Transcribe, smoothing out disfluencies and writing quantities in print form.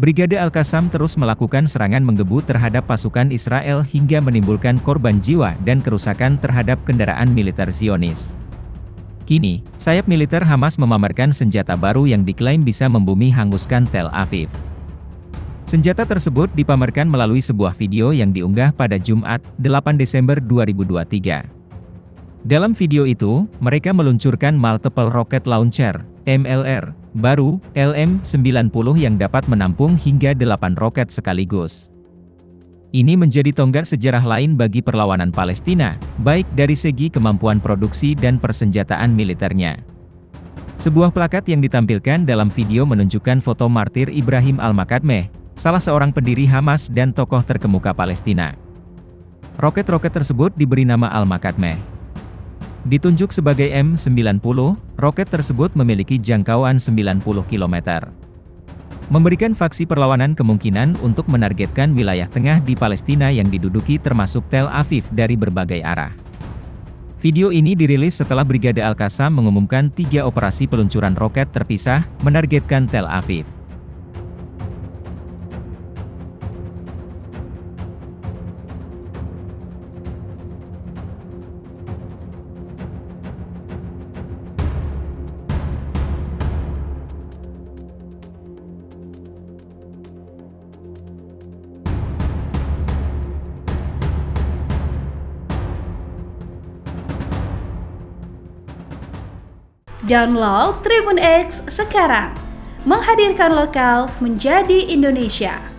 Brigade Al-Qassam terus melakukan serangan menggebu terhadap pasukan Israel hingga menimbulkan korban jiwa dan kerusakan terhadap kendaraan militer Zionis. Kini, sayap militer Hamas memamerkan senjata baru yang diklaim bisa membumi hanguskan Tel Aviv. Senjata tersebut dipamerkan melalui sebuah video yang diunggah pada Jumat, 8 Desember 2023. Dalam video itu, mereka meluncurkan Multiple Rocket Launcher, MLR, baru, LM-90 yang dapat menampung hingga 8 roket sekaligus. Ini menjadi tonggak sejarah lain bagi perlawanan Palestina, baik dari segi kemampuan produksi dan persenjataan militernya. Sebuah plakat yang ditampilkan dalam video menunjukkan foto martir Ibrahim Al-Makadmeh, salah seorang pendiri Hamas dan tokoh terkemuka Palestina. Roket-roket tersebut diberi nama Al-Makadmeh. Ditunjuk sebagai M90, roket tersebut memiliki jangkauan 90 km. Memberikan faksi perlawanan kemungkinan untuk menargetkan wilayah tengah di Palestina yang diduduki termasuk Tel Aviv dari berbagai arah. Video ini dirilis setelah Brigade Al-Qassam mengumumkan 3 operasi peluncuran roket terpisah, menargetkan Tel Aviv. Download Tribun X sekarang, menghadirkan lokal menjadi Indonesia.